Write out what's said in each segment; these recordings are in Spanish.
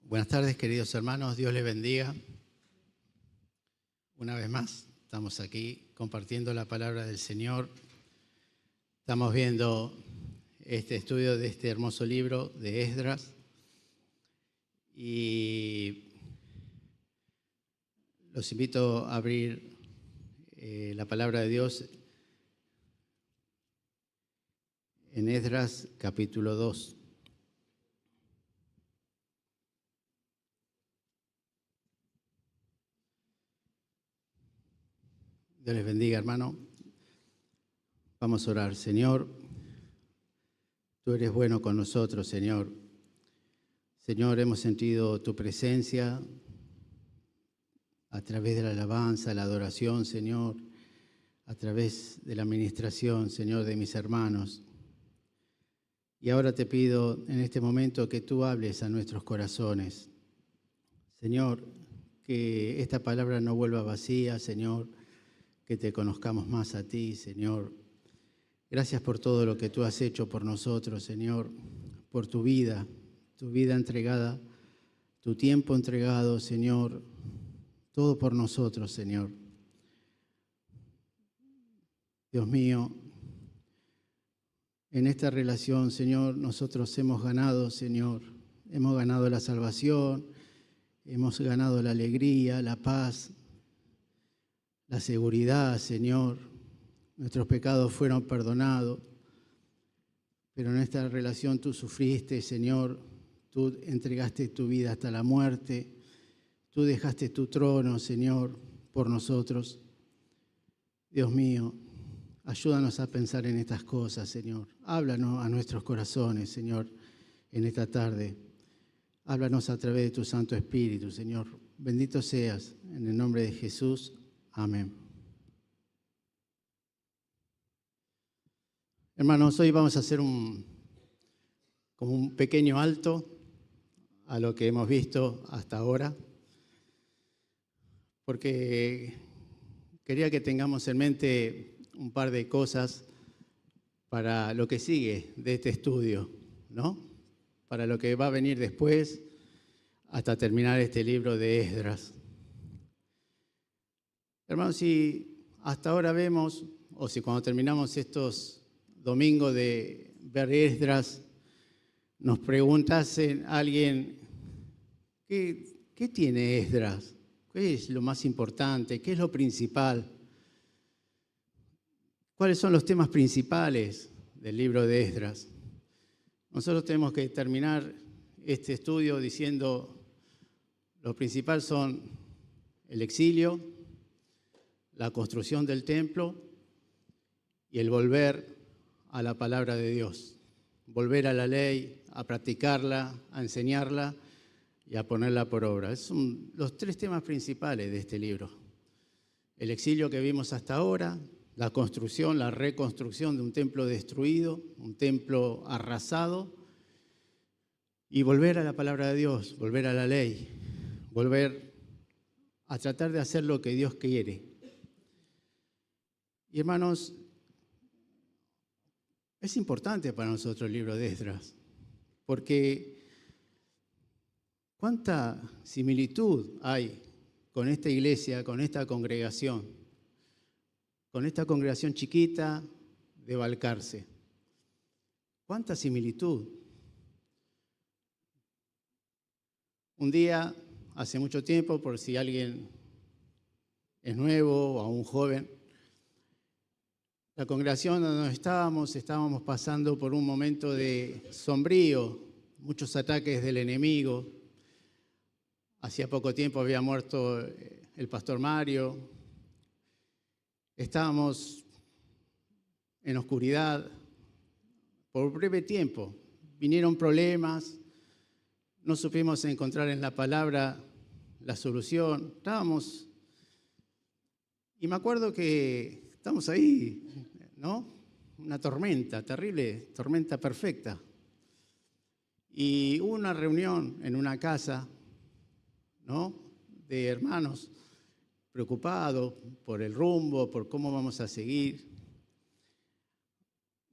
Buenas tardes, queridos hermanos. Dios les bendiga. Una vez más, estamos aquí compartiendo la palabra del Señor. Estamos viendo este estudio de este hermoso libro de Esdras. Y los invito a abrir la palabra de Dios en Esdras capítulo 2. Dios les bendiga, hermano. Vamos a orar. Señor, tú eres bueno con nosotros, Señor. Señor, hemos sentido tu presencia a través de la alabanza, la adoración, Señor, a través de la administración, Señor, de mis hermanos. Y ahora te pido en este momento que tú hables a nuestros corazones. Señor, que esta palabra no vuelva vacía, Señor, que te conozcamos más a ti, Señor. Gracias por todo lo que tú has hecho por nosotros, Señor, por tu vida entregada, tu tiempo entregado, Señor, todo por nosotros, Señor. Dios mío, en esta relación, Señor, nosotros hemos ganado, Señor, hemos ganado la salvación, hemos ganado la alegría, la paz, la seguridad, Señor. Nuestros pecados fueron perdonados, pero en esta relación tú sufriste, Señor. Tú entregaste tu vida hasta la muerte. Tú dejaste tu trono, Señor, por nosotros. Dios mío, ayúdanos a pensar en estas cosas, Señor. Háblanos a nuestros corazones, Señor, en esta tarde. Háblanos a través de tu Santo Espíritu, Señor. Bendito seas, en el nombre de Jesús. Amén. Hermanos, hoy vamos a hacer como un pequeño alto a lo que hemos visto hasta ahora, porque quería que tengamos en mente un par de cosas para lo que sigue de este estudio, ¿no? Para lo que va a venir después hasta terminar este libro de Esdras. Hermanos, si hasta ahora vemos, o si cuando terminamos estos domingos de ver Esdras, nos preguntase alguien, ¿qué tiene Esdras? ¿Qué es lo más importante? ¿Qué es lo principal? ¿Cuáles son los temas principales del libro de Esdras? Nosotros tenemos que terminar este estudio diciendo, lo principal son el exilio, la construcción del templo y el volver a la palabra de Dios. Volver a la ley, a practicarla, a enseñarla y a ponerla por obra. Esos son los tres temas principales de este libro. El exilio que vimos hasta ahora, la construcción, la reconstrucción de un templo destruido, un templo arrasado, y volver a la palabra de Dios, volver a la ley, volver a tratar de hacer lo que Dios quiere. Y hermanos, es importante para nosotros el libro de Esdras, porque cuánta similitud hay con esta iglesia, con esta congregación chiquita de Balcarce. Cuánta similitud. Un día, hace mucho tiempo, por si alguien es nuevo o aún joven, la congregación donde estábamos pasando por un momento de sombrío, muchos ataques del enemigo. Hacía poco tiempo había muerto el pastor Mario. Estábamos en oscuridad por breve tiempo. Vinieron problemas, no supimos encontrar en la palabra la solución. Y me acuerdo que estamos ahí, ¿no? Una tormenta terrible, tormenta perfecta. Y hubo una reunión en una casa, ¿no? De hermanos preocupados por el rumbo, por cómo vamos a seguir.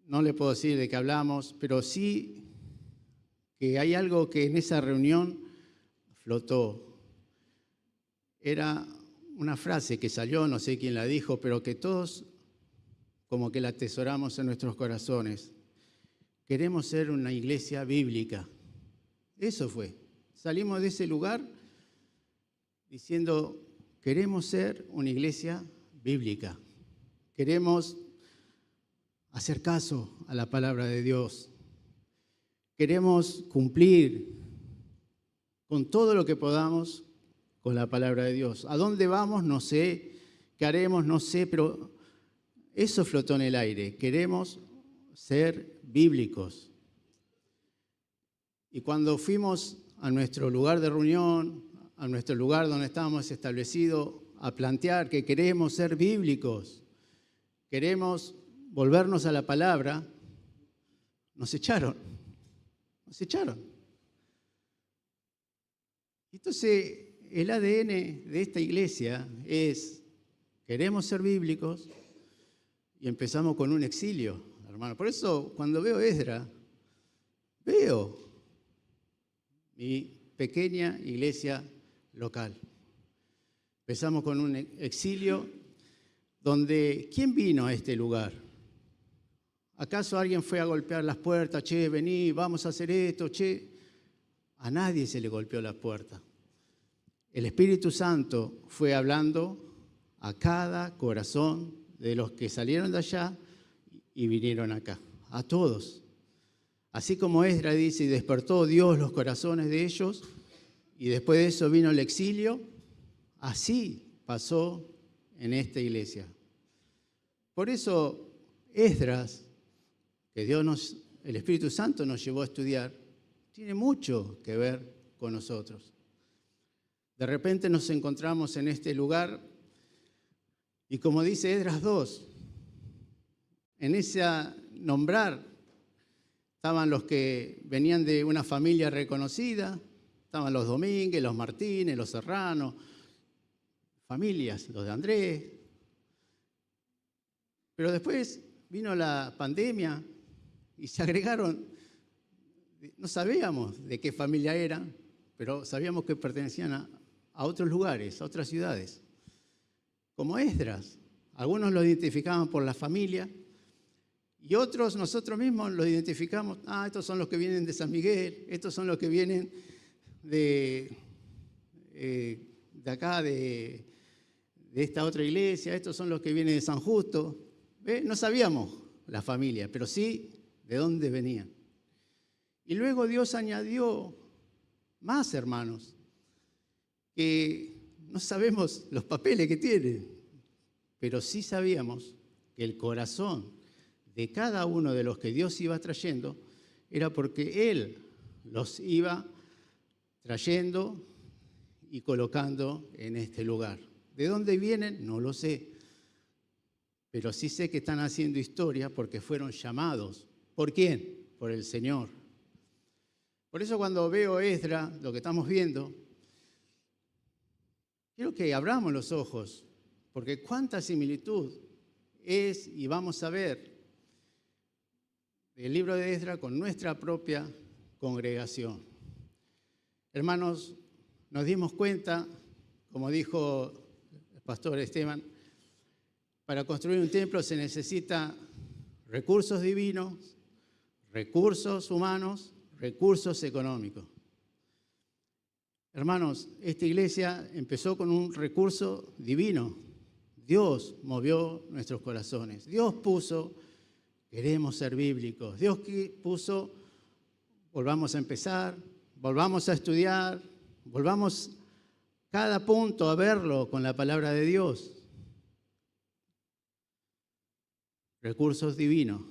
No le puedo decir de qué hablamos, pero sí que hay algo que en esa reunión flotó. Era una frase que salió, no sé quién la dijo, pero que todos como que la atesoramos en nuestros corazones. Queremos ser una iglesia bíblica. Eso fue. Salimos de ese lugar diciendo, queremos ser una iglesia bíblica. Queremos hacer caso a la palabra de Dios. Queremos cumplir con todo lo que podamos con la palabra de Dios. ¿A dónde vamos? No sé. ¿Qué haremos? No sé, pero eso flotó en el aire. Queremos ser bíblicos. Y cuando fuimos a nuestro lugar de reunión, a nuestro lugar donde estábamos establecidos, a plantear que queremos ser bíblicos, queremos volvernos a la palabra, nos echaron. Entonces, el ADN de esta iglesia es, queremos ser bíblicos y empezamos con un exilio, hermano. Por eso, cuando veo Esdras, veo mi pequeña iglesia local. Empezamos con un exilio donde, ¿quién vino a este lugar? ¿Acaso alguien fue a golpear las puertas? Che, vení, vamos a hacer esto, che. A nadie se le golpeó las puertas. El Espíritu Santo fue hablando a cada corazón de los que salieron de allá y vinieron acá, a todos. Así como Esdras dice, y despertó Dios los corazones de ellos, y después de eso vino el exilio, así pasó en esta iglesia. Por eso Esdras, que el Espíritu Santo nos llevó a estudiar, tiene mucho que ver con nosotros. De repente nos encontramos en este lugar y como dice Esdras 2, en ese nombrar estaban los que venían de una familia reconocida, estaban los Domínguez, los Martínez, los Serrano, familias, los de Andrés. Pero después vino la pandemia y se agregaron, no sabíamos de qué familia eran, pero sabíamos que pertenecían a otros lugares, a otras ciudades. Como Esdras, algunos lo identificaban por la familia y otros nosotros mismos lo identificamos, estos son los que vienen de San Miguel, estos son los que vienen de acá, de esta otra iglesia, estos son los que vienen de San Justo. No sabíamos la familia, pero sí de dónde venían. Y luego Dios añadió más hermanos, que no sabemos los papeles que tienen, pero sí sabíamos que el corazón de cada uno de los que Dios iba trayendo era porque Él los iba trayendo y colocando en este lugar. ¿De dónde vienen? No lo sé, pero sí sé que están haciendo historia porque fueron llamados. ¿Por quién? Por el Señor. Por eso cuando veo Esdras, lo que estamos viendo, quiero que abramos los ojos, porque cuánta similitud es, y vamos a ver, el libro de Esdras con nuestra propia congregación. Hermanos, nos dimos cuenta, como dijo el pastor Esteban, para construir un templo se necesita recursos divinos, recursos humanos, recursos económicos. Hermanos, esta iglesia empezó con un recurso divino. Dios movió nuestros corazones. Dios puso, queremos ser bíblicos. Dios puso, volvamos a empezar, volvamos a estudiar, volvamos cada punto a verlo con la palabra de Dios. Recursos divinos.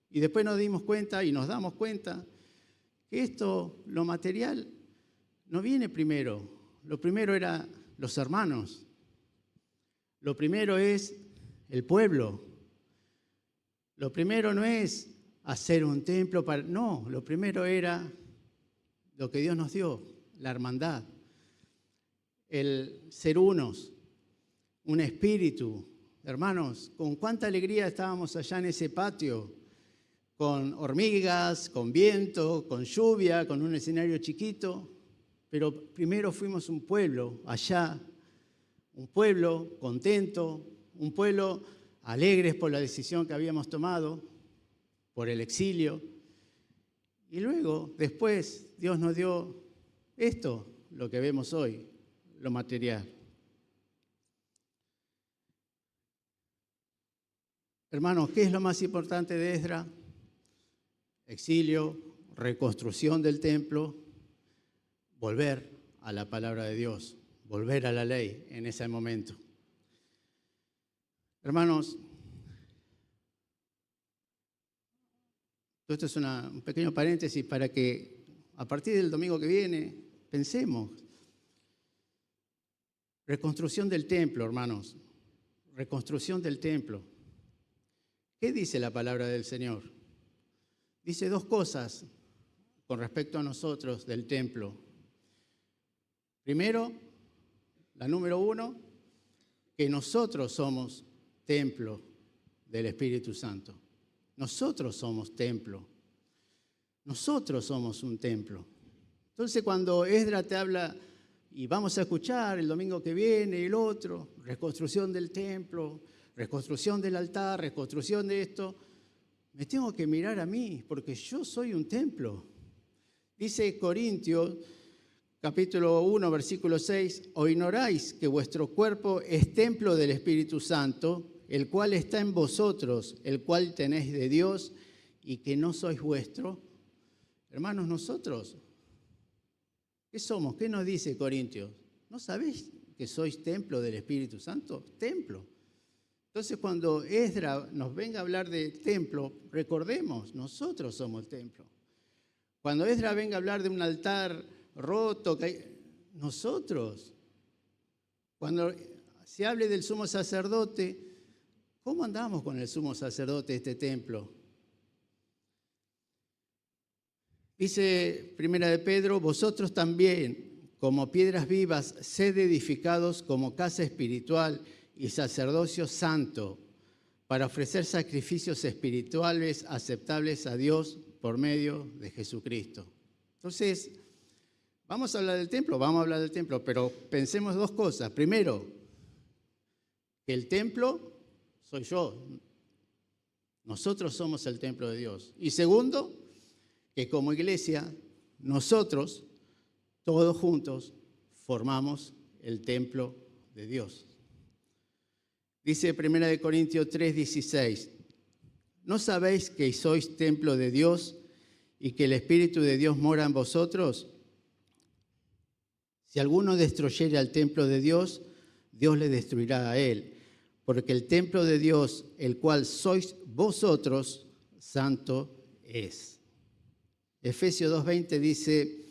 Y después nos dimos cuenta y nos damos cuenta que esto, lo material, no viene primero. Lo primero era los hermanos. Lo primero es el pueblo. Lo primero no es hacer un templo para... No, lo primero era lo que Dios nos dio, la hermandad, el ser unos, un espíritu. Hermanos, con cuánta alegría estábamos allá en ese patio, con hormigas, con viento, con lluvia, con un escenario chiquito, pero primero fuimos un pueblo allá, un pueblo contento, un pueblo alegres por la decisión que habíamos tomado, por el exilio. Y luego, después, Dios nos dio esto, lo que vemos hoy, lo material. Hermanos, ¿qué es lo más importante de Esdras? Exilio, reconstrucción del templo, volver a la palabra de Dios, volver a la ley en ese momento. Hermanos, esto es un pequeño paréntesis para que a partir del domingo que viene pensemos. Reconstrucción del templo, hermanos. Reconstrucción del templo. ¿Qué dice la palabra del Señor? Dice dos cosas con respecto a nosotros del templo. Primero, la número uno, que nosotros somos templo del Espíritu Santo. Nosotros somos templo. Nosotros somos un templo. Entonces, cuando Esdras te habla, y vamos a escuchar el domingo que viene y el otro, reconstrucción del templo, reconstrucción del altar, reconstrucción de esto, me tengo que mirar a mí, porque yo soy un templo. Dice Corintios, capítulo 1, versículo 6, ¿o ignoráis que vuestro cuerpo es templo del Espíritu Santo, el cual está en vosotros, el cual tenéis de Dios, y que no sois vuestro? Hermanos, nosotros, ¿qué somos? ¿Qué nos dice Corintios? ¿No sabéis que sois templo del Espíritu Santo? Templo. Entonces, cuando Esdras nos venga a hablar de templo, recordemos, nosotros somos el templo. Cuando Esdras venga a hablar de un altar roto, nosotros. Cuando se hable del sumo sacerdote, ¿cómo andamos con el sumo sacerdote de este templo? Dice Primera de Pedro, vosotros también, como piedras vivas, sed edificados como casa espiritual y sacerdocio santo, para ofrecer sacrificios espirituales aceptables a Dios por medio de Jesucristo. Entonces, vamos a hablar del templo, pero pensemos dos cosas. Primero, que el templo soy yo. Nosotros somos el templo de Dios. Y segundo, que como iglesia, nosotros, todos juntos, formamos el templo de Dios. Dice 1 Corintios 3:16, ¿no sabéis que sois templo de Dios y que el Espíritu de Dios mora en vosotros? Si alguno destruyere al templo de Dios, Dios le destruirá a él, porque el templo de Dios, el cual sois vosotros, santo es. Efesios 2:20 dice,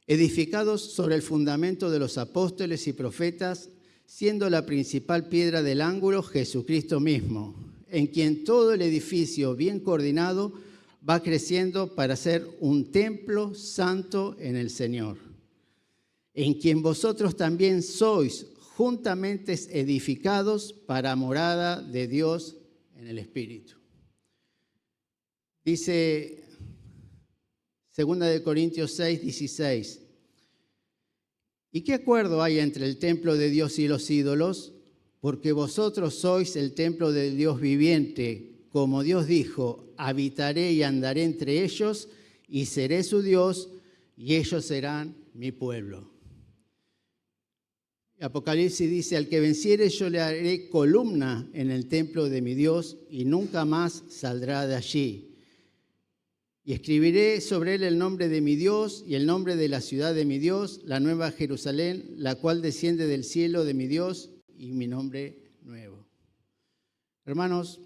edificados sobre el fundamento de los apóstoles y profetas, siendo la principal piedra del ángulo Jesucristo mismo, en quien todo el edificio bien coordinado va creciendo para ser un templo santo en el Señor, en quien vosotros también sois juntamente edificados para morada de Dios en el Espíritu. Dice 2 Corintios 6:16, ¿y qué acuerdo hay entre el templo de Dios y los ídolos? Porque vosotros sois el templo del Dios viviente. Como Dios dijo, habitaré y andaré entre ellos y seré su Dios y ellos serán mi pueblo. Apocalipsis dice, al que venciere yo le haré columna en el templo de mi Dios y nunca más saldrá de allí. Y escribiré sobre él el nombre de mi Dios y el nombre de la ciudad de mi Dios, la nueva Jerusalén, la cual desciende del cielo de mi Dios y mi nombre nuevo. Hermanos,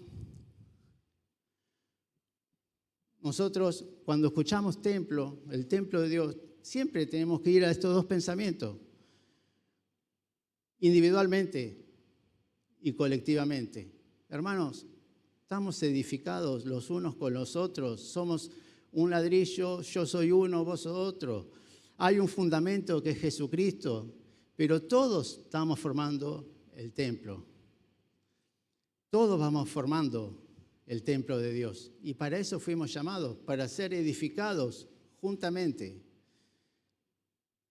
nosotros cuando escuchamos templo, el templo de Dios, siempre tenemos que ir a estos dos pensamientos, individualmente y colectivamente. Hermanos, estamos edificados los unos con los otros, somos un ladrillo, yo soy uno, vos sos otro. Hay un fundamento que es Jesucristo, pero todos estamos formando el templo. Todos vamos formando el templo de Dios. Y para eso fuimos llamados, para ser edificados juntamente.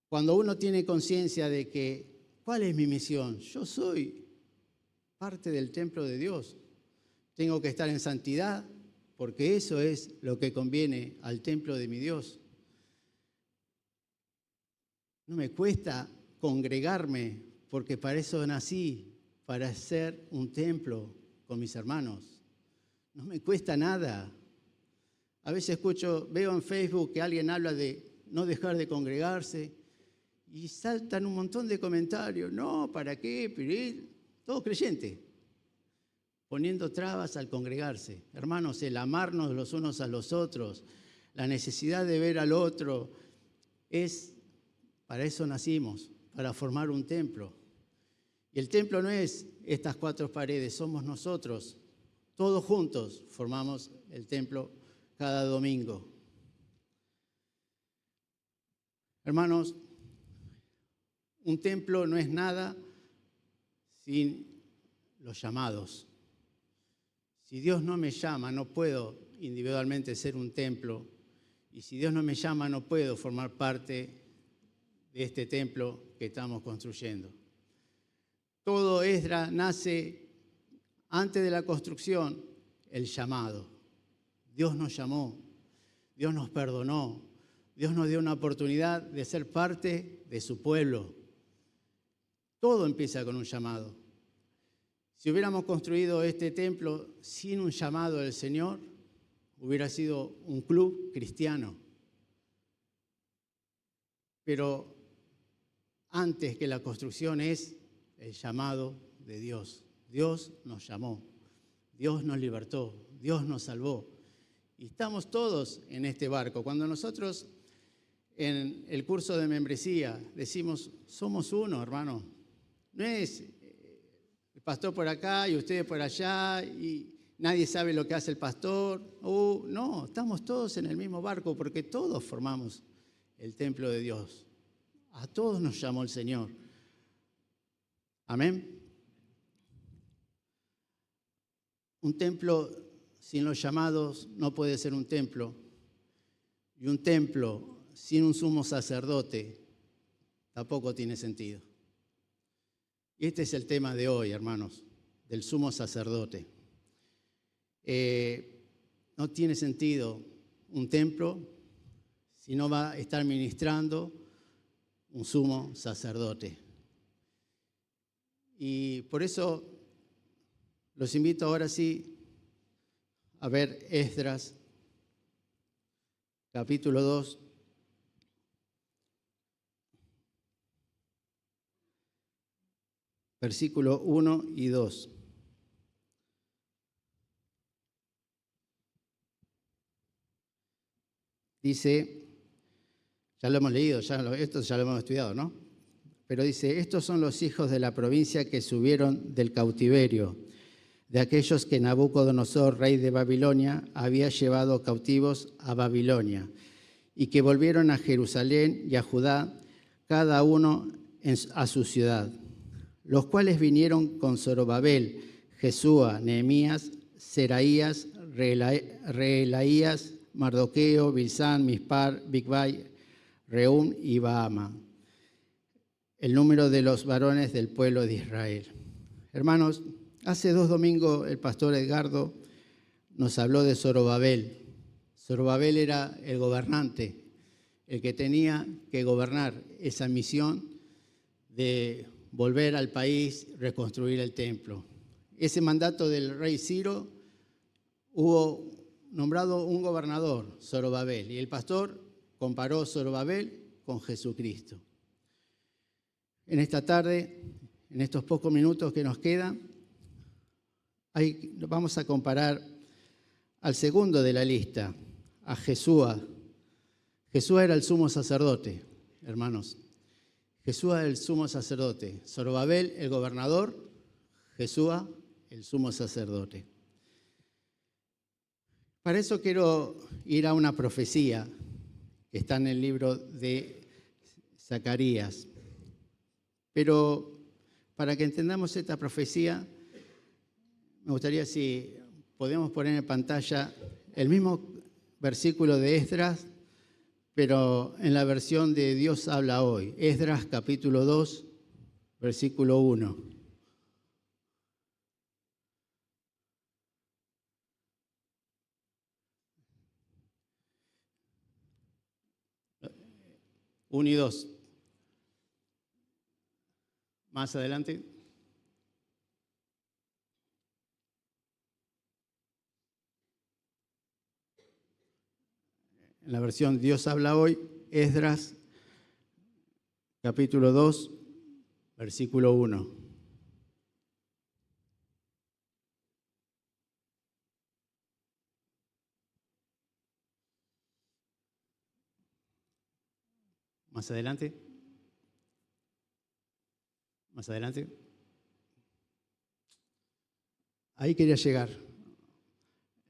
Cuando uno tiene conciencia de que, ¿cuál es mi misión? Yo soy parte del templo de Dios. Tengo que estar en santidad porque eso es lo que conviene al templo de mi Dios. No me cuesta congregarme porque para eso nací, para ser un templo con mis hermanos. No me cuesta nada. A veces veo en Facebook que alguien habla de no dejar de congregarse y saltan un montón de comentarios. No, ¿para qué? Pero todo creyente, poniendo trabas al congregarse. Hermanos, el amarnos los unos a los otros, la necesidad de ver al otro, para eso nacimos, para formar un templo. Y el templo no es estas 4 paredes, somos nosotros. Todos juntos formamos el templo cada domingo. Hermanos, un templo no es nada sin los llamados. Si Dios no me llama, no puedo individualmente ser un templo. Y si Dios no me llama, no puedo formar parte de este templo que estamos construyendo. Todo Esdras nace antes de la construcción, el llamado. Dios nos llamó, Dios nos perdonó, Dios nos dio una oportunidad de ser parte de su pueblo. Todo empieza con un llamado. Si hubiéramos construido este templo sin un llamado del Señor, hubiera sido un club cristiano. Pero antes que la construcción es el llamado de Dios. Dios nos llamó, Dios nos libertó, Dios nos salvó. Y estamos todos en este barco. Cuando nosotros en el curso de membresía decimos, somos uno, hermano. No es el pastor por acá y ustedes por allá y nadie sabe lo que hace el pastor. No, estamos todos en el mismo barco porque todos formamos el templo de Dios. A todos nos llamó el Señor. Amén. Un templo sin los llamados no puede ser un templo. Y un templo sin un sumo sacerdote tampoco tiene sentido. Y este es el tema de hoy, hermanos, del sumo sacerdote. No tiene sentido un templo si no va a estar ministrando un sumo sacerdote. Y por eso los invito ahora sí a ver Esdras, capítulo 2. Versículo 1 y 2. Dice, ya lo hemos leído, esto ya lo hemos estudiado, ¿no? Pero dice, estos son los hijos de la provincia que subieron del cautiverio, de aquellos que Nabucodonosor, rey de Babilonia, había llevado cautivos a Babilonia, y que volvieron a Jerusalén y a Judá, cada uno a su ciudad, los cuales vinieron con Zorobabel, Jesúa, Nehemías, Seraías, Reelaías, Mardoqueo, Bilsán, Mispar, Bigvai, Reum y Baama, el número de los varones del pueblo de Israel. Hermanos, hace 2 domingos el pastor Edgardo nos habló de Zorobabel. Zorobabel era el gobernante, el que tenía que gobernar esa misión de volver al país, reconstruir el templo. Ese mandato del rey Ciro hubo nombrado un gobernador, Zorobabel, y el pastor comparó Zorobabel con Jesucristo. En esta tarde, en estos pocos minutos que nos quedan, vamos a comparar al segundo de la lista, a Jesúa. Jesúa era el sumo sacerdote, hermanos. Jesúa el sumo sacerdote, Zorobabel el gobernador, Jesúa el sumo sacerdote. Para eso quiero ir a una profecía que está en el libro de Zacarías. Pero para que entendamos esta profecía, me gustaría si podemos poner en pantalla el mismo versículo de Esdras, pero en la versión de Dios habla hoy, Esdras capítulo 2, versículo 1. Uno y 2. Más adelante. En la versión Dios habla hoy, Esdras, capítulo 2, versículo 1. Más adelante. Más adelante. Ahí quería llegar.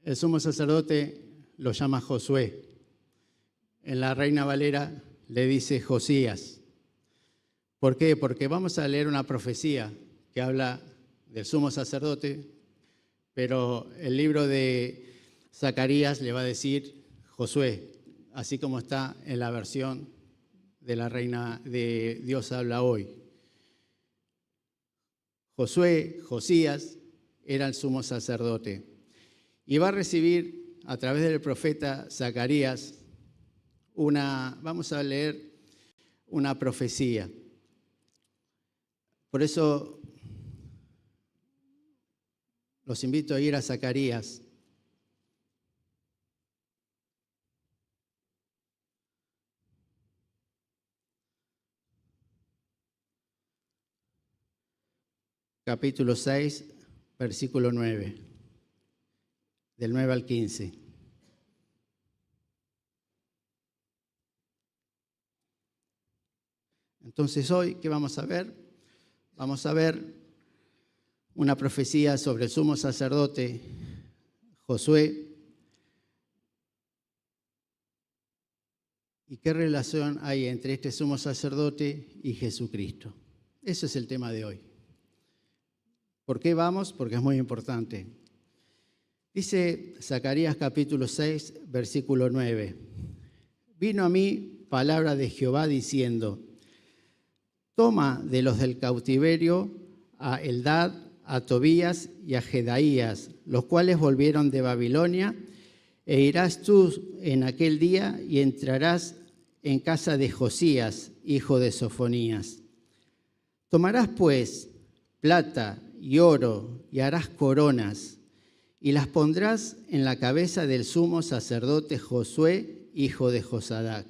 El sumo sacerdote lo llama Josué. En la Reina Valera le dice Josías. ¿Por qué? Porque vamos a leer una profecía que habla del sumo sacerdote, pero el libro de Zacarías le va a decir Josué, así como está en la versión de la Reina de Dios habla hoy. Josué, Josías, era el sumo sacerdote y va a recibir a través del profeta Zacarías vamos a leer una profecía. Por eso los invito a ir a Zacarías. Capítulo 6, versículo 9, del 9 al 15. Entonces hoy, ¿qué vamos a ver? Vamos a ver una profecía sobre el sumo sacerdote Josué. ¿Y qué relación hay entre este sumo sacerdote y Jesucristo? Ese es el tema de hoy. ¿Por qué vamos? Porque es muy importante. Dice Zacarías capítulo 6, versículo 9. Vino a mí palabra de Jehová diciendo, toma de los del cautiverio a Eldad, a Tobías y a Jedaías, los cuales volvieron de Babilonia, e irás tú en aquel día y entrarás en casa de Josías, hijo de Sofonías. Tomarás pues plata y oro y harás coronas y las pondrás en la cabeza del sumo sacerdote Josué, hijo de Josadac.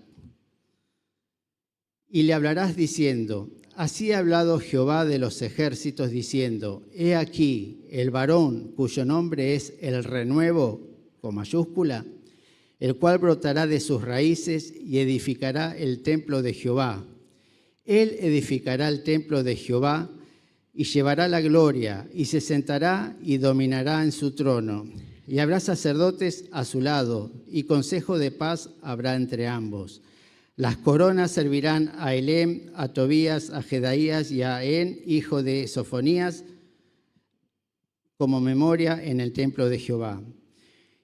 Y le hablarás diciendo, así ha hablado Jehová de los ejércitos diciendo, he aquí el varón cuyo nombre es el renuevo, con mayúscula, el cual brotará de sus raíces y edificará el templo de Jehová. Él edificará el templo de Jehová y llevará la gloria y se sentará y dominará en su trono. Y habrá sacerdotes a su lado y consejo de paz habrá entre ambos. Las coronas servirán a Elem, a Tobías, a Jedaías y a En, hijo de Sofonías, como memoria en el templo de Jehová.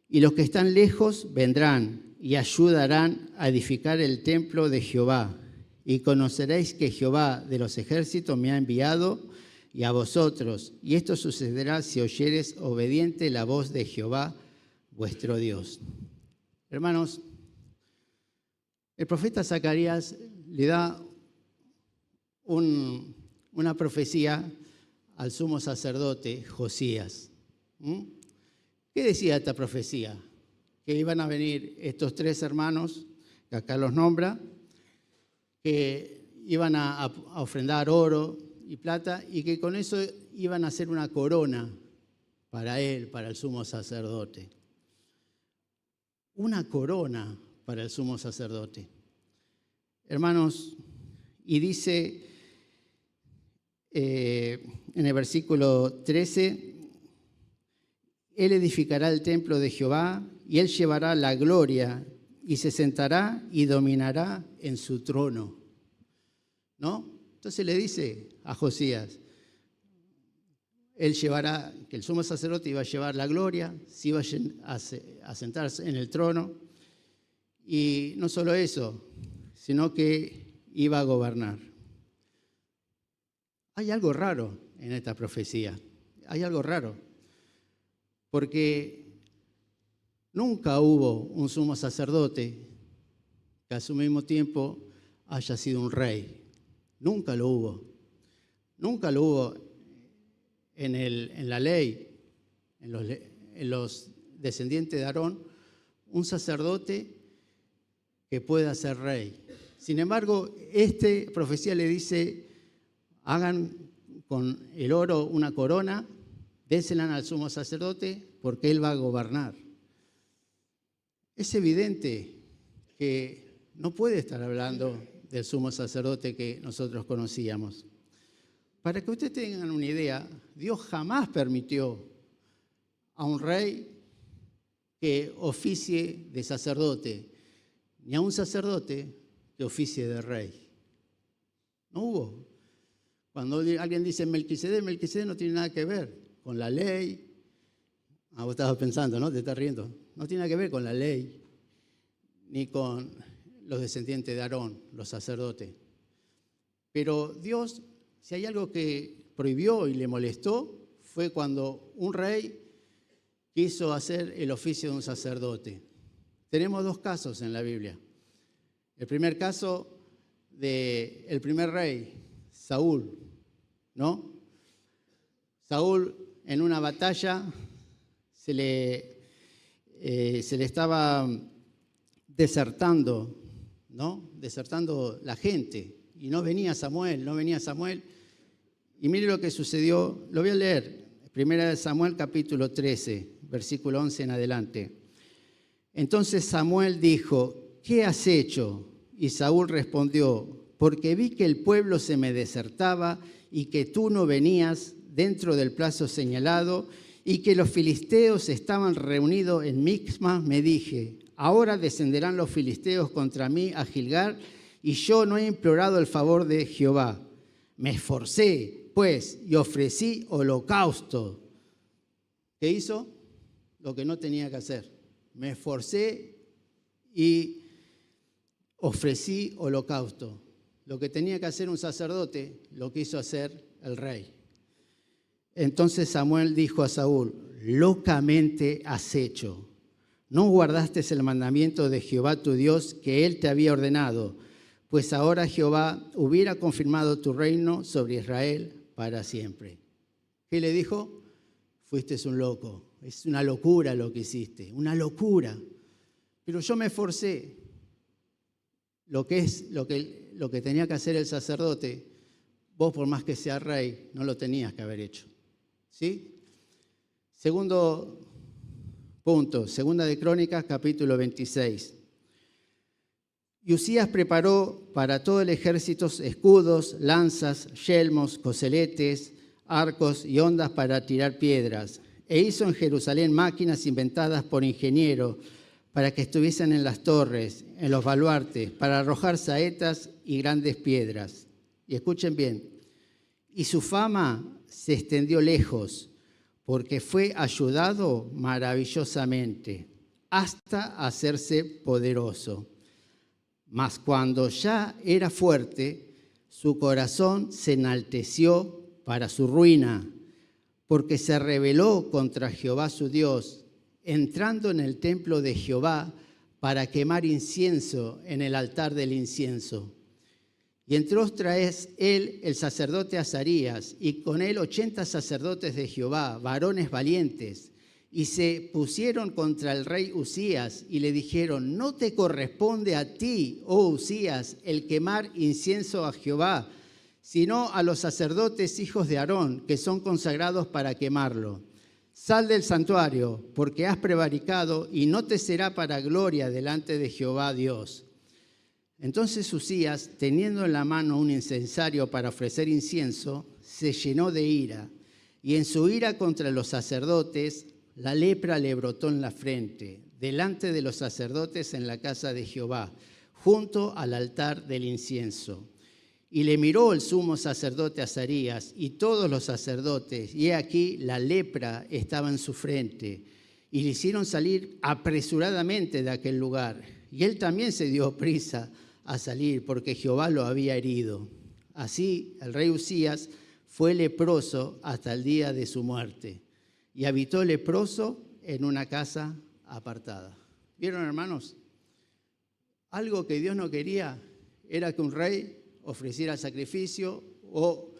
Y los que están lejos vendrán y ayudarán a edificar el templo de Jehová. Y conoceréis que Jehová de los ejércitos me ha enviado y a vosotros. Y esto sucederá si oyeres obediente la voz de Jehová, vuestro Dios. Hermanos, el profeta Zacarías le da una profecía al sumo sacerdote Josías. ¿Qué decía esta profecía? Que iban a venir estos tres hermanos, que acá los nombra, que iban a ofrendar oro y plata y que con eso iban a hacer una corona para él, para el sumo sacerdote. Una corona para el sumo sacerdote. Hermanos, y dice en el versículo 13, él edificará el templo de Jehová y él llevará la gloria y se sentará y dominará en su trono. ¿No? Entonces le dice a Josías, él llevará, que el sumo sacerdote iba a llevar la gloria, se iba a sentarse en el trono Y no solo eso, sino que iba a gobernar. Hay algo raro en esta profecía. Hay algo raro. Porque nunca hubo un sumo sacerdote que a su mismo tiempo haya sido un rey. Nunca lo hubo. Nunca lo hubo en la ley, en los descendientes de Aarón, un sacerdote que pueda ser rey. Sin embargo, esta profecía le dice, hagan con el oro una corona, désela al sumo sacerdote porque él va a gobernar. Es evidente que no puede estar hablando del sumo sacerdote que nosotros conocíamos. Para que ustedes tengan una idea, Dios jamás permitió a un rey que oficie de sacerdote, ni a un sacerdote que oficie de rey. No hubo. Cuando alguien dice Melquisedec no tiene nada que ver con la ley. Vos estabas pensando, ¿no? Te estás riendo. No tiene nada que ver con la ley, ni con los descendientes de Aarón, los sacerdotes. Pero Dios, si hay algo que prohibió y le molestó, fue cuando un rey quiso hacer el oficio de un sacerdote. Tenemos dos casos en la Biblia. El primer caso del primer rey, Saúl, ¿no? Saúl en una batalla se le estaba desertando, ¿no? Desertando la gente. Y no venía Samuel. Y mire lo que sucedió. Lo voy a leer. Primera de Samuel, capítulo 13, versículo 11 en adelante. Entonces Samuel dijo, ¿qué has hecho? Y Saúl respondió, porque vi que el pueblo se me desertaba y que tú no venías dentro del plazo señalado y que los filisteos estaban reunidos en Mixma, me dije, ahora descenderán los filisteos contra mí a Gilgal y yo no he implorado el favor de Jehová. Me esforcé, pues, y ofrecí holocausto. ¿Qué hizo? Lo que no tenía que hacer. Me esforcé y ofrecí holocausto. Lo que tenía que hacer un sacerdote, lo quiso hacer el rey. Entonces Samuel dijo a Saúl, locamente has hecho. No guardaste el mandamiento de Jehová tu Dios que él te había ordenado, pues ahora Jehová hubiera confirmado tu reino sobre Israel para siempre. ¿Qué le dijo? Fuiste un loco. Es una locura lo que hiciste, una locura. Pero yo me esforcé. Lo que tenía que hacer el sacerdote, vos por más que seas rey, no lo tenías que haber hecho. ¿Sí? Segundo punto, Segunda de Crónicas, capítulo 26. Y Usías preparó para todo el ejército escudos, lanzas, yelmos, coseletes, arcos y hondas para tirar piedras. E hizo en Jerusalén máquinas inventadas por ingenieros para que estuviesen en las torres, en los baluartes, para arrojar saetas y grandes piedras. Y escuchen bien, y su fama se extendió lejos, porque fue ayudado maravillosamente, hasta hacerse poderoso. Mas cuando ya era fuerte, su corazón se enalteció para su ruina, porque se rebeló contra Jehová su Dios, entrando en el templo de Jehová para quemar incienso en el altar del incienso. Y entró tras él el sacerdote Azarías, y con él 80 sacerdotes de Jehová, varones valientes, y se pusieron contra el rey Usías y le dijeron, no te corresponde a ti, oh Usías, el quemar incienso a Jehová, sino a los sacerdotes hijos de Aarón, que son consagrados para quemarlo. Sal del santuario, porque has prevaricado, y no te será para gloria delante de Jehová Dios. Entonces Usías, teniendo en la mano un incensario para ofrecer incienso, se llenó de ira, y en su ira contra los sacerdotes, la lepra le brotó en la frente, delante de los sacerdotes en la casa de Jehová, junto al altar del incienso. Y le miró el sumo sacerdote Azarías y todos los sacerdotes, y he aquí la lepra estaba en su frente. Y le hicieron salir apresuradamente de aquel lugar. y él también se dio prisa a salir porque Jehová lo había herido. Así el rey Uzías fue leproso hasta el día de su muerte y habitó leproso en una casa apartada. ¿Vieron, hermanos? Algo que Dios no quería era que un rey ofreciera sacrificio o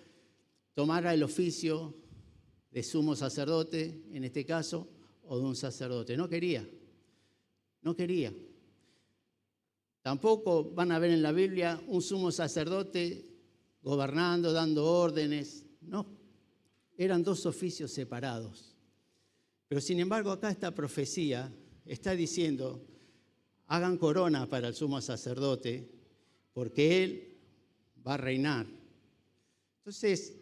tomara el oficio de sumo sacerdote, en este caso, o de un sacerdote. No quería. Tampoco van a ver en la Biblia un sumo sacerdote gobernando, dando órdenes. No, eran dos oficios separados. Pero sin embargo, acá esta profecía está diciendo, hagan corona para el sumo sacerdote, porque él va a reinar. Entonces,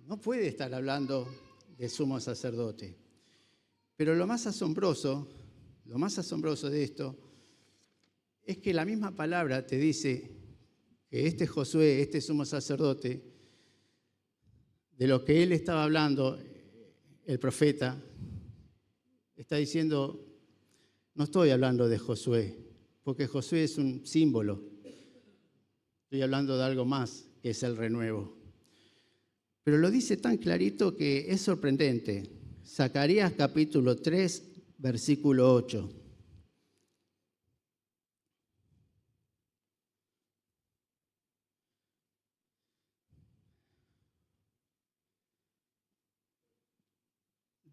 no puede estar hablando de sumo sacerdote. Pero lo más asombroso de esto es que la misma palabra te dice que este Josué, este sumo sacerdote, de lo que él estaba hablando, el profeta, está diciendo, no estoy hablando de Josué, porque Josué es un símbolo. Estoy hablando de algo más, que es el renuevo. Pero lo dice tan clarito que es sorprendente. Zacarías capítulo 3, versículo 8.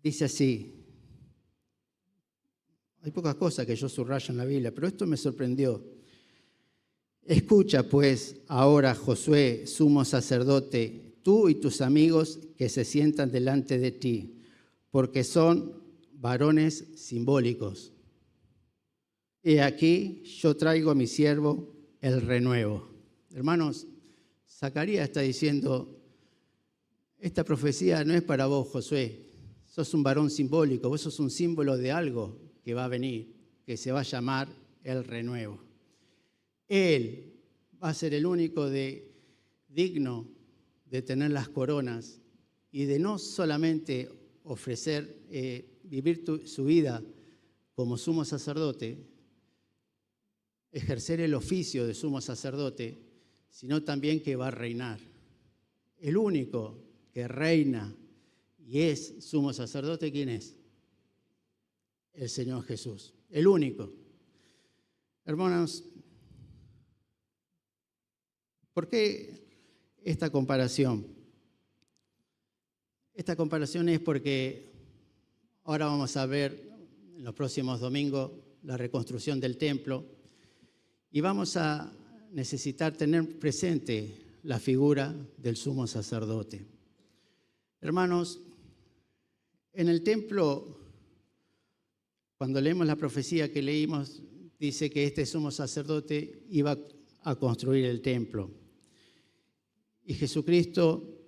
Dice así. Hay pocas cosas que yo subrayo en la Biblia, pero esto me sorprendió. Escucha, pues, ahora, Josué, sumo sacerdote, tú y tus amigos que se sientan delante de ti, porque son varones simbólicos. He aquí, yo traigo a mi siervo el renuevo. Hermanos, Zacarías está diciendo, esta profecía no es para vos, Josué. Sos un varón simbólico, vos sos un símbolo de algo que va a venir, que se va a llamar el renuevo. Él va a ser el único digno de tener las coronas y de no solamente ofrecer, vivir su vida como sumo sacerdote, ejercer el oficio de sumo sacerdote, sino también que va a reinar. El único que reina y es sumo sacerdote, ¿quién es? El Señor Jesús. El único. Hermanos, ¿por qué esta comparación? Esta comparación es porque ahora vamos a ver en los próximos domingos la reconstrucción del templo y vamos a necesitar tener presente la figura del sumo sacerdote. Hermanos, en el templo, cuando leemos la profecía que leímos, dice que este sumo sacerdote iba a construir el templo. Y Jesucristo,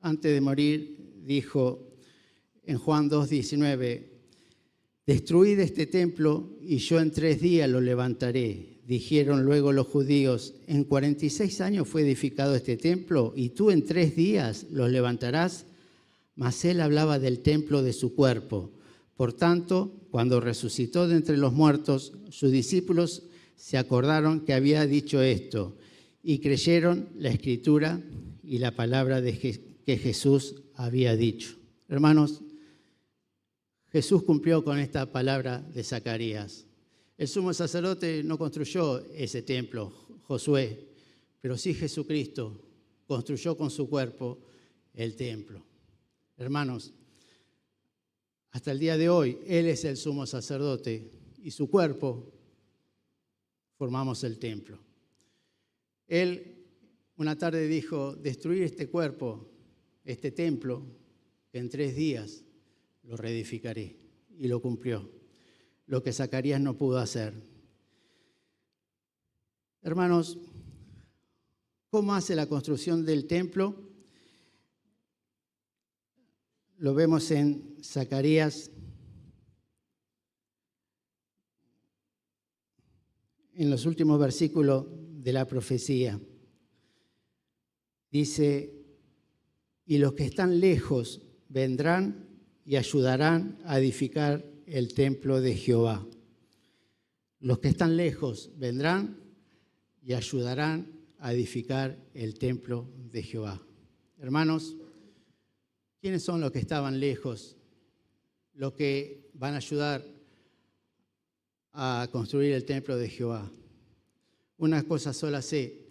antes de morir, dijo en Juan 2:19, destruid este templo y yo en 3 días lo levantaré. Dijeron luego los judíos, en 46 años fue edificado este templo y tú en 3 días lo levantarás. Mas él hablaba del templo de su cuerpo. Por tanto, cuando resucitó de entre los muertos, sus discípulos se acordaron que había dicho esto y creyeron la escritura y la palabra que Jesús había dicho. Hermanos, Jesús cumplió con esta palabra de Zacarías. El sumo sacerdote no construyó ese templo, Josué, pero sí Jesucristo construyó con su cuerpo el templo. Hermanos, hasta el día de hoy, Él es el sumo sacerdote y su cuerpo formamos el templo. Él una tarde dijo, destruir este cuerpo, este templo, que en 3 días lo reedificaré. Y lo cumplió, lo que Zacarías no pudo hacer. Hermanos, ¿cómo hace la construcción del templo? Lo vemos en Zacarías, en los últimos versículos de la profecía. Dice, y los que están lejos vendrán y ayudarán a edificar el templo de Jehová. los que están lejos vendrán y ayudarán a edificar el templo de Jehová. Hermanos, ¿quiénes son los que estaban lejos? Los que van a ayudar a construir el templo de Jehová. Una cosa sola sé,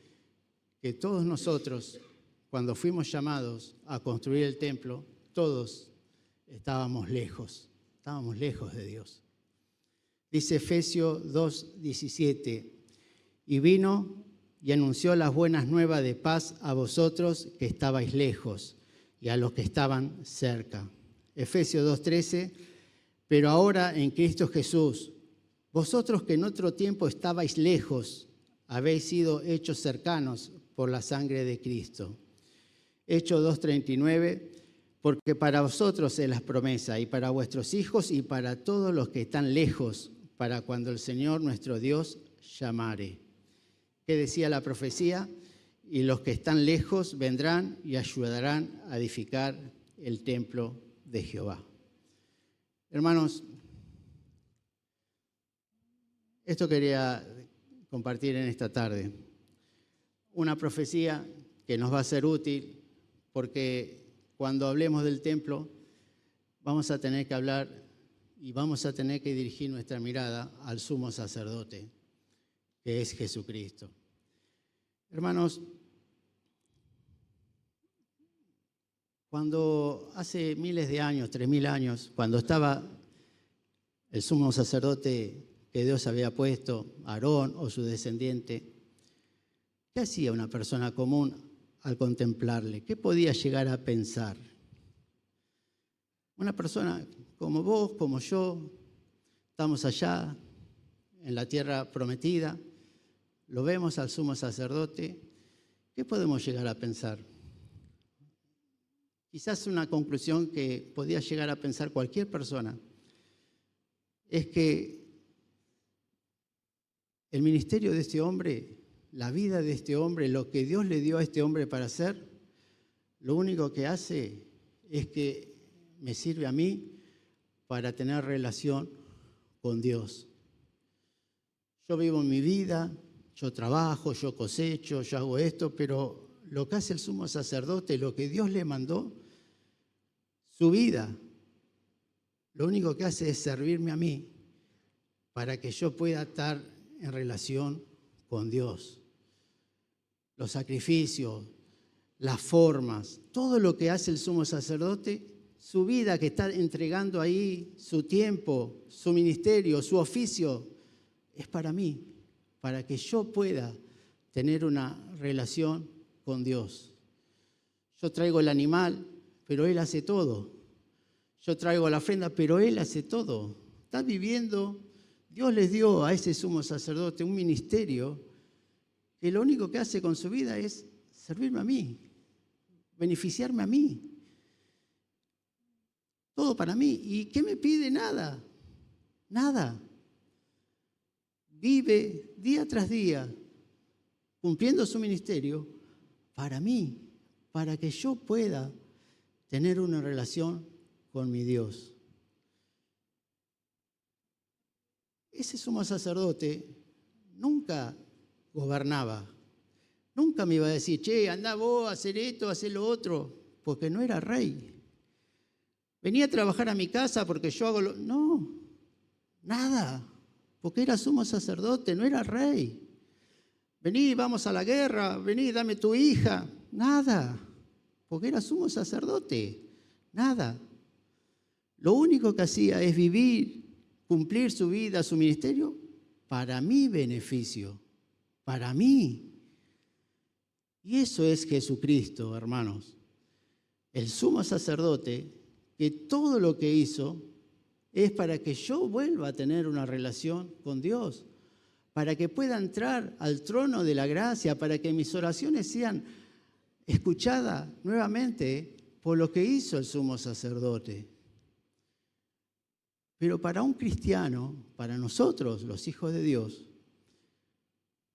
que todos nosotros, cuando fuimos llamados a construir el templo, todos estábamos lejos de Dios. Dice Efesios 2:17, y vino y anunció las buenas nuevas de paz a vosotros que estabais lejos y a los que estaban cerca. Efesios 2:13, pero ahora en Cristo Jesús, vosotros que en otro tiempo estabais lejos, habéis sido hechos cercanos por la sangre de Cristo. Hechos 2:39, porque para vosotros es la promesa, y para vuestros hijos y para todos los que están lejos, para cuando el Señor nuestro Dios llamare. ¿Qué decía la profecía? Y los que están lejos vendrán y ayudarán a edificar el templo de Jehová. Hermanos, esto quería compartir en esta tarde. Una profecía que nos va a ser útil porque cuando hablemos del templo vamos a tener que hablar y vamos a tener que dirigir nuestra mirada al sumo sacerdote, que es Jesucristo. Hermanos, cuando hace miles de años, 3000 años, cuando estaba el sumo sacerdote que Dios había puesto, Aarón o su descendiente, ¿qué hacía una persona común al contemplarle? ¿Qué podía llegar a pensar? Una persona como vos, como yo, estamos allá en la tierra prometida, lo vemos al sumo sacerdote, ¿qué podemos llegar a pensar? Quizás una conclusión que podía llegar a pensar cualquier persona es que el ministerio de este hombre, la vida de este hombre, lo que Dios le dio a este hombre para hacer, lo único que hace es que me sirve a mí para tener relación con Dios. Yo vivo mi vida, yo trabajo, yo cosecho, yo hago esto, pero lo que hace el sumo sacerdote, lo que Dios le mandó, su vida, lo único que hace es servirme a mí para que yo pueda estar en relación con Dios. Los sacrificios, las formas, todo lo que hace el sumo sacerdote, su vida que está entregando ahí, su tiempo, su ministerio, su oficio, es para mí, para que yo pueda tener una relación con Dios. Yo traigo el animal, pero Él hace todo. Yo traigo la ofrenda, pero Él hace todo. Está viviendo. Dios les dio a ese sumo sacerdote un ministerio que lo único que hace con su vida es servirme a mí, beneficiarme a mí. Todo para mí. ¿Y qué me pide? Nada. Nada. Vive día tras día cumpliendo su ministerio para mí, para que yo pueda tener una relación con mi Dios. Ese sumo sacerdote nunca gobernaba, nunca me iba a decir, che, andá vos a hacer esto, a hacer lo otro, porque no era rey. Venía a trabajar a mi casa porque yo hago lo... No, nada, porque era sumo sacerdote, no era rey. Vení, vamos a la guerra, vení, dame tu hija. Nada, porque era sumo sacerdote, nada. Lo único que hacía es vivir, cumplir su vida, su ministerio, para mi beneficio, para mí. Y eso es Jesucristo, hermanos. El sumo sacerdote, que todo lo que hizo es para que yo vuelva a tener una relación con Dios, para que pueda entrar al trono de la gracia, para que mis oraciones sean escuchadas nuevamente por lo que hizo el sumo sacerdote. Pero para un cristiano, para nosotros, los hijos de Dios,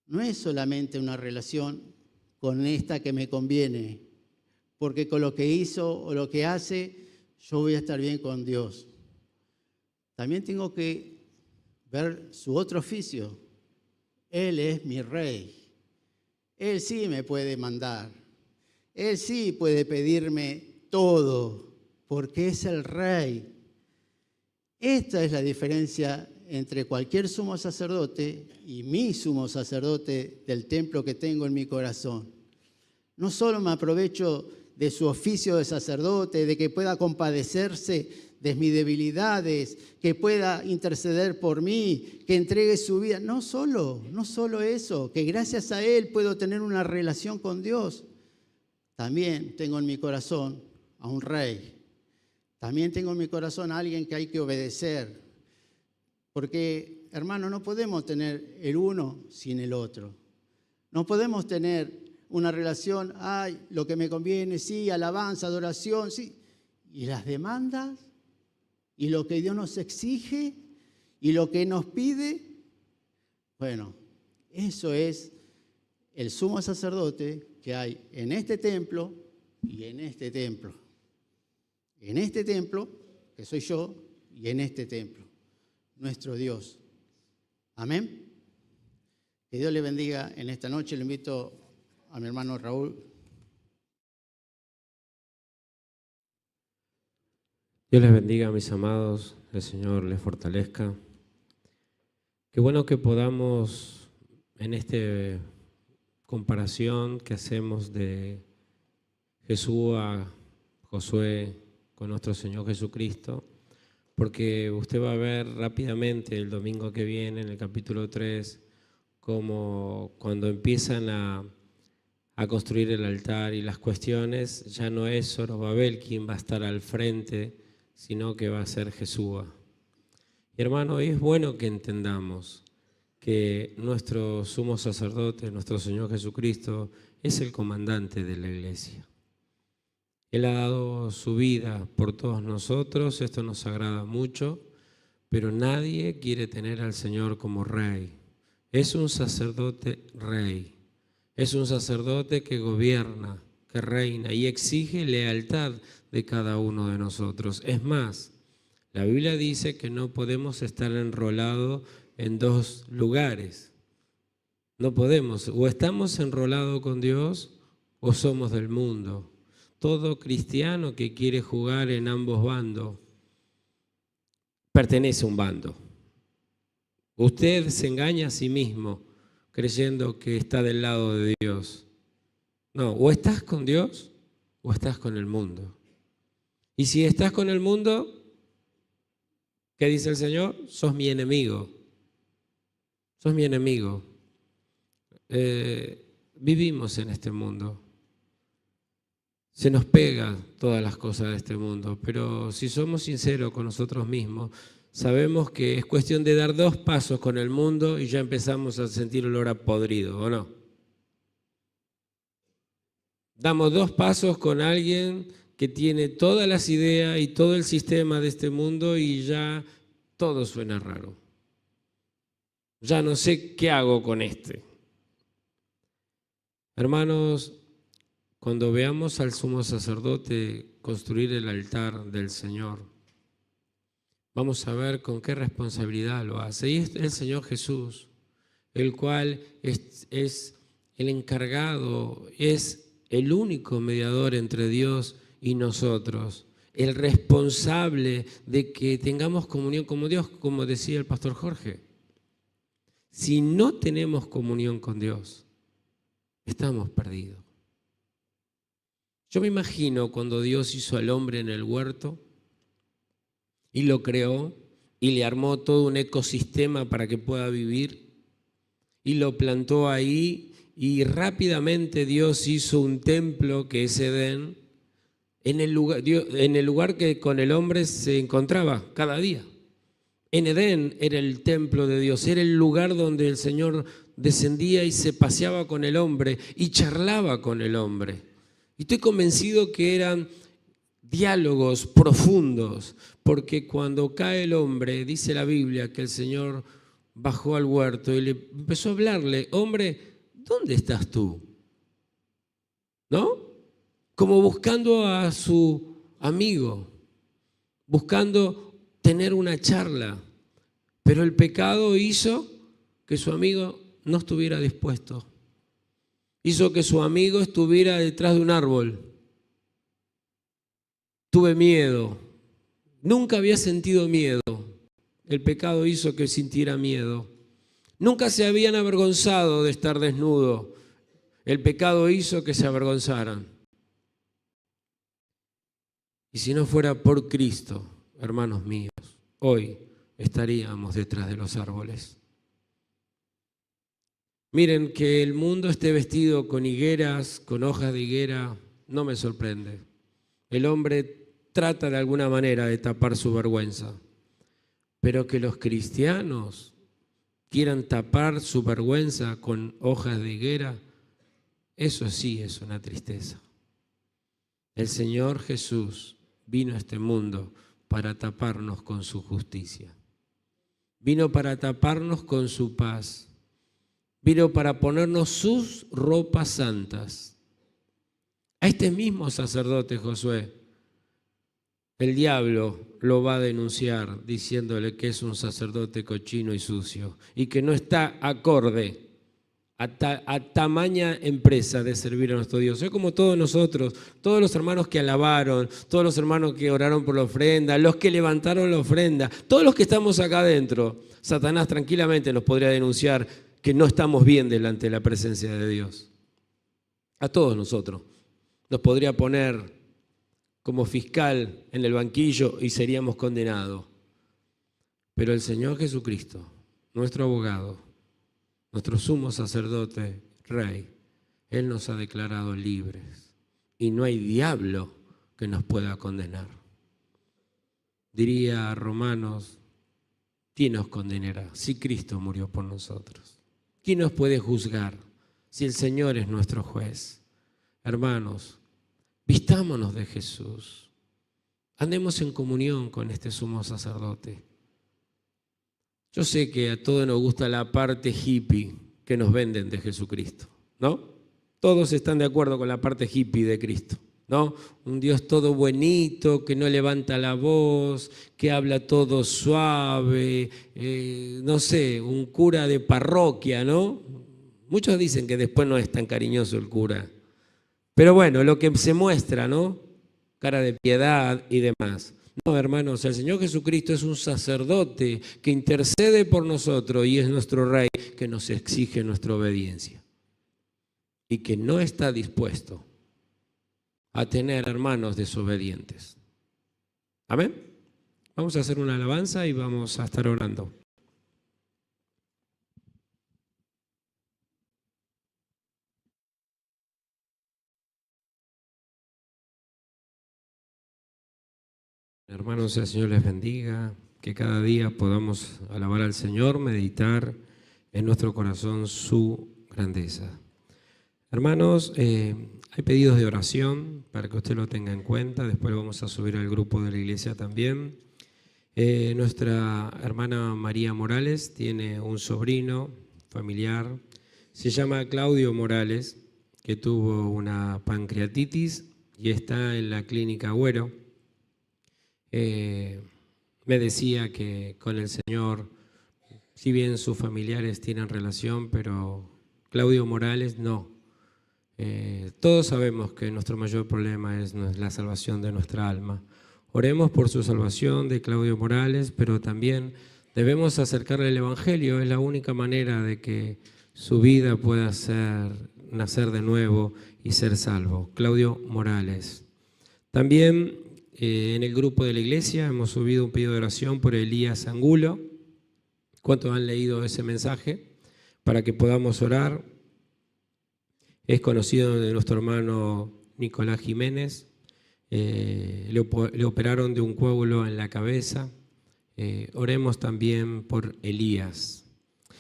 no es solamente una relación con esta que me conviene, porque con lo que hizo o lo que hace, yo voy a estar bien con Dios. También tengo que ver su otro oficio. Él es mi rey. Él sí me puede mandar. Él sí puede pedirme todo, porque es el rey. Esta es la diferencia entre cualquier sumo sacerdote y mi sumo sacerdote del templo que tengo en mi corazón. No solo me aprovecho de su oficio de sacerdote, de que pueda compadecerse de mis debilidades, que pueda interceder por mí, que entregue su vida. No solo eso, que gracias a Él puedo tener una relación con Dios. También tengo en mi corazón a un rey. También tengo en mi corazón a alguien que hay que obedecer. Porque, hermano, no podemos tener el uno sin el otro. No podemos tener una relación, lo que me conviene, sí, alabanza, adoración, sí. ¿Y las demandas? ¿Y lo que Dios nos exige? ¿Y lo que nos pide? Bueno, eso es el sumo sacerdote que hay en este templo y en este templo. En este templo, que soy yo, y en este templo, nuestro Dios. Amén. Que Dios le bendiga en esta noche. Le invito a mi hermano Raúl. Dios les bendiga, mis amados, el Señor les fortalezca. Qué bueno que podamos, en esta comparación que hacemos de Jesús a Josué con nuestro Señor Jesucristo, porque usted va a ver rápidamente el domingo que viene, en el capítulo 3, como cuando empiezan a construir el altar y las cuestiones, ya no es Zorobabel quien va a estar al frente, sino que va a ser Jesús. Y hermano, es bueno que entendamos que nuestro sumo sacerdote, nuestro Señor Jesucristo, es el comandante de la iglesia. Él ha dado su vida por todos nosotros, esto nos agrada mucho, pero nadie quiere tener al Señor como rey. Es un sacerdote rey, es un sacerdote que gobierna, que reina y exige lealtad de cada uno de nosotros. Es más, la Biblia dice que no podemos estar enrolados en dos lugares. No podemos, o estamos enrolados con Dios o somos del mundo. Todo cristiano que quiere jugar en ambos bandos pertenece a un bando. Usted se engaña a sí mismo creyendo que está del lado de Dios. No, o estás con Dios o estás con el mundo. Y si estás con el mundo, ¿qué dice el Señor? Sos mi enemigo. Sos mi enemigo. Vivimos en este mundo. Se nos pega todas las cosas de este mundo, pero si somos sinceros con nosotros mismos, sabemos que es cuestión de dar 2 pasos con el mundo y ya empezamos a sentir olor a podrido, ¿o no? Damos 2 pasos con alguien que tiene todas las ideas y todo el sistema de este mundo y ya todo suena raro. Ya no sé qué hago con este. Hermanos, cuando veamos al sumo sacerdote construir el altar del Señor, vamos a ver con qué responsabilidad lo hace. Y es el Señor Jesús, el cual es el encargado, es el único mediador entre Dios y nosotros, el responsable de que tengamos comunión con Dios, como decía el pastor Jorge. Si no tenemos comunión con Dios, estamos perdidos. Yo me imagino cuando Dios hizo al hombre en el huerto y lo creó y le armó todo un ecosistema para que pueda vivir y lo plantó ahí y rápidamente Dios hizo un templo que es Edén en el lugar que con el hombre se encontraba cada día. En Edén era el templo de Dios, era el lugar donde el Señor descendía y se paseaba con el hombre y charlaba con el hombre. Y estoy convencido que eran diálogos profundos, porque cuando cae el hombre, dice la Biblia que el Señor bajó al huerto y le empezó a hablarle, hombre, ¿dónde estás tú? ¿No? Como buscando a su amigo, buscando tener una charla. Pero el pecado hizo que su amigo no estuviera dispuesto. Hizo que su amigo estuviera detrás de un árbol. Tuve miedo. Nunca había sentido miedo. El pecado hizo que sintiera miedo. Nunca se habían avergonzado de estar desnudo. El pecado hizo que se avergonzaran. Y si no fuera por Cristo, hermanos míos, hoy estaríamos detrás de los árboles. Miren, que el mundo esté vestido con higueras, con hojas de higuera, no me sorprende. El hombre trata de alguna manera de tapar su vergüenza. Pero que los cristianos quieran tapar su vergüenza con hojas de higuera, eso sí es una tristeza. El Señor Jesús vino a este mundo para taparnos con su justicia. Vino para taparnos con su paz. Vino para ponernos sus ropas santas. A este mismo sacerdote Josué, el diablo lo va a denunciar diciéndole que es un sacerdote cochino y sucio y que no está acorde a tamaña empresa de servir a nuestro Dios. Es como todos nosotros, todos los hermanos que alabaron, todos los hermanos que oraron por la ofrenda, los que levantaron la ofrenda, todos los que estamos acá adentro. Satanás tranquilamente nos podría denunciar que no estamos bien delante de la presencia de Dios. A todos nosotros. Nos podría poner como fiscal en el banquillo y seríamos condenados. Pero el Señor Jesucristo, nuestro abogado, nuestro sumo sacerdote, Rey, Él nos ha declarado libres. Y no hay diablo que nos pueda condenar. Diría a Romanos, ¿quién nos condenará si Cristo murió por nosotros? ¿Quién nos puede juzgar si el Señor es nuestro juez? Hermanos, vistámonos de Jesús. Andemos en comunión con este sumo sacerdote. Yo sé que a todos nos gusta la parte hippie que nos venden de Jesucristo, ¿no? Todos están de acuerdo con la parte hippie de Cristo, ¿no? Un Dios todo bonito, que no levanta la voz, que habla todo suave, no sé, un cura de parroquia, ¿no? Muchos dicen que después no es tan cariñoso el cura. Pero bueno, lo que se muestra, ¿no? Cara de piedad y demás. No, hermanos, el Señor Jesucristo es un sacerdote que intercede por nosotros y es nuestro Rey que nos exige nuestra obediencia. Y que no está dispuesto a tener hermanos desobedientes. Amén. Vamos a hacer una alabanza y vamos a estar orando. Hermanos, el Señor les bendiga, que cada día podamos alabar al Señor, meditar en nuestro corazón su grandeza. Hermanos, hay pedidos de oración para que usted lo tenga en cuenta, después lo vamos a subir al grupo de la iglesia también. Nuestra hermana María Morales tiene un sobrino familiar, se llama Claudio Morales, que tuvo una pancreatitis y está en la clínica Agüero. Me decía que con el Señor, si bien sus familiares tienen relación, pero Claudio Morales no. Todos sabemos que nuestro mayor problema es la salvación de nuestra alma. Oremos por su salvación de Claudio Morales, pero también debemos acercarle el Evangelio. Es la única manera de que su vida pueda nacer de nuevo y ser salvo. Claudio Morales. También en el grupo de la iglesia hemos subido un pedido de oración por Elías Angulo. ¿Cuántos han leído ese mensaje? Para que podamos orar. Es conocido de nuestro hermano Nicolás Jiménez. Le operaron de un coágulo en la cabeza. Oremos también por Elías.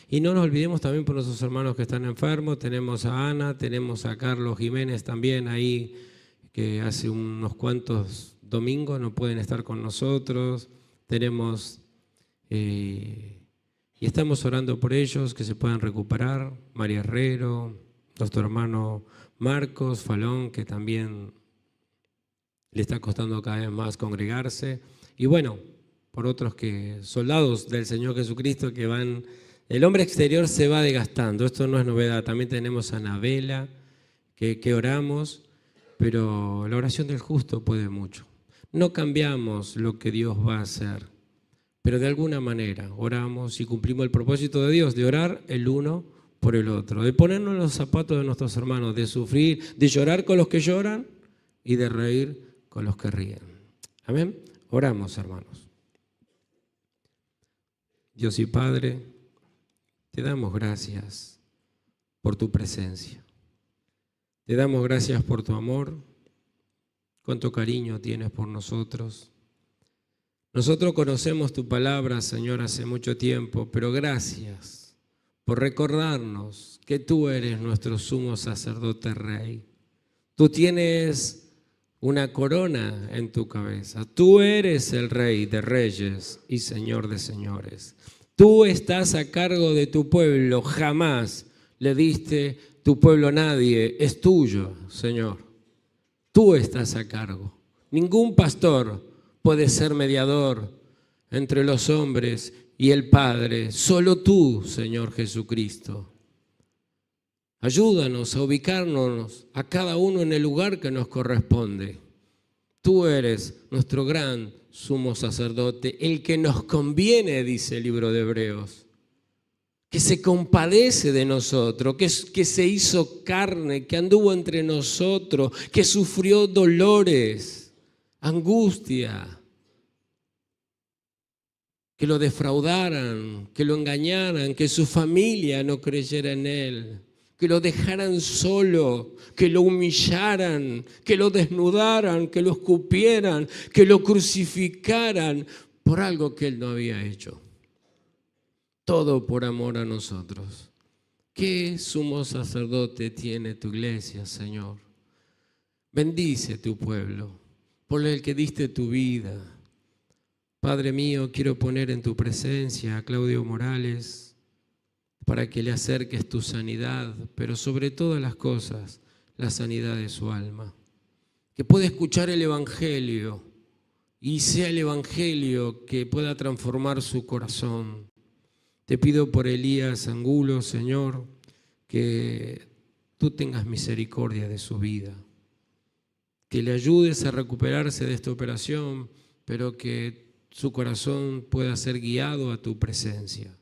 Y no nos olvidemos también por nuestros hermanos que están enfermos. Tenemos a Ana, tenemos a Carlos Jiménez también ahí, que hace unos cuantos domingos no pueden estar con nosotros. Tenemos y estamos orando por ellos, que se puedan recuperar. María Herrero, nuestro hermano Marcos Falón, que también le está costando cada vez más congregarse. Y bueno, por otros soldados del Señor Jesucristo que van. El hombre exterior se va desgastando, esto no es novedad. También tenemos a Anabela, que oramos, pero la oración del justo puede mucho. No cambiamos lo que Dios va a hacer, pero de alguna manera oramos y cumplimos el propósito de Dios, de orar el uno por el otro, de ponernos en los zapatos de nuestros hermanos, de sufrir, de llorar con los que lloran y de reír con los que ríen. Amén. Oramos, hermanos. Dios y Padre, te damos gracias por tu presencia. Te damos gracias por tu amor, cuánto cariño tienes por nosotros. Nosotros conocemos tu palabra, Señor, hace mucho tiempo, pero gracias por recordarnos que tú eres nuestro sumo sacerdote rey. Tú tienes una corona en tu cabeza. Tú eres el Rey de reyes y Señor de señores. Tú estás a cargo de tu pueblo. Jamás le diste tu pueblo a nadie. Es tuyo, Señor. Tú estás a cargo. Ningún pastor puede ser mediador entre los hombres y el Padre. Solo tú, Señor Jesucristo. Ayúdanos a ubicarnos a cada uno en el lugar que nos corresponde. Tú eres nuestro gran sumo sacerdote, el que nos conviene, dice el libro de Hebreos, que se compadece de nosotros, que se hizo carne, que anduvo entre nosotros, que sufrió dolores, angustia, que lo defraudaran, que lo engañaran, que su familia no creyera en él, que lo dejaran solo, que lo humillaran, que lo desnudaran, que lo escupieran, que lo crucificaran por algo que él no había hecho. Todo por amor a nosotros. ¿Qué sumo sacerdote tiene tu iglesia, Señor? Bendice tu pueblo, por el que diste tu vida. Padre mío, quiero poner en tu presencia a Claudio Morales, para que le acerques tu sanidad, pero sobre todas las cosas, la sanidad de su alma. Que pueda escuchar el Evangelio y sea el Evangelio que pueda transformar su corazón. Te pido por Elías Angulo, Señor, que tú tengas misericordia de su vida, que le ayudes a recuperarse de esta operación, pero que su corazón pueda ser guiado a tu presencia.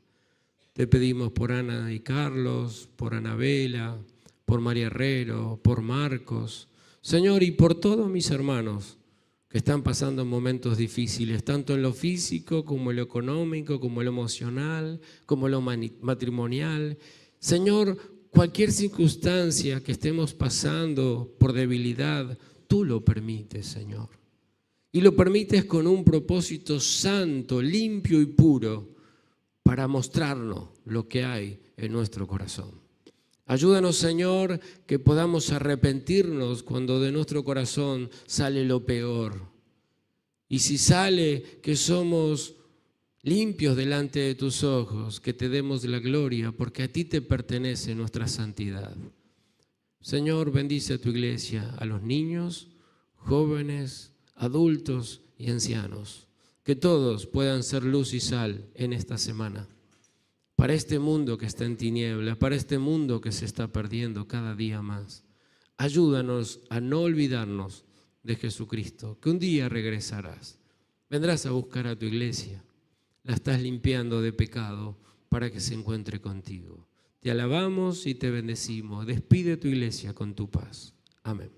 Te pedimos por Ana y Carlos, por Anabela, por María Herrero, por Marcos, Señor, y por todos mis hermanos que están pasando momentos difíciles, tanto en lo físico como en lo económico, como en lo emocional, como en lo matrimonial. Señor, cualquier circunstancia que estemos pasando por debilidad, tú lo permites, Señor. Y lo permites con un propósito santo, limpio y puro, para mostrarnos lo que hay en nuestro corazón. Ayúdanos, Señor, que podamos arrepentirnos cuando de nuestro corazón sale lo peor. Y si sale que somos limpios delante de tus ojos, que te demos la gloria, porque a ti te pertenece nuestra santidad. Señor, bendice a tu iglesia, a los niños, jóvenes, adultos y ancianos. Que todos puedan ser luz y sal en esta semana, para este mundo que está en tiniebla, para este mundo que se está perdiendo cada día más. Ayúdanos a no olvidarnos de Jesucristo, que un día regresarás. Vendrás a buscar a tu iglesia, la estás limpiando de pecado para que se encuentre contigo. Te alabamos y te bendecimos. Despide tu iglesia con tu paz. Amén.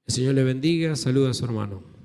El Señor le bendiga. Saluda a su hermano.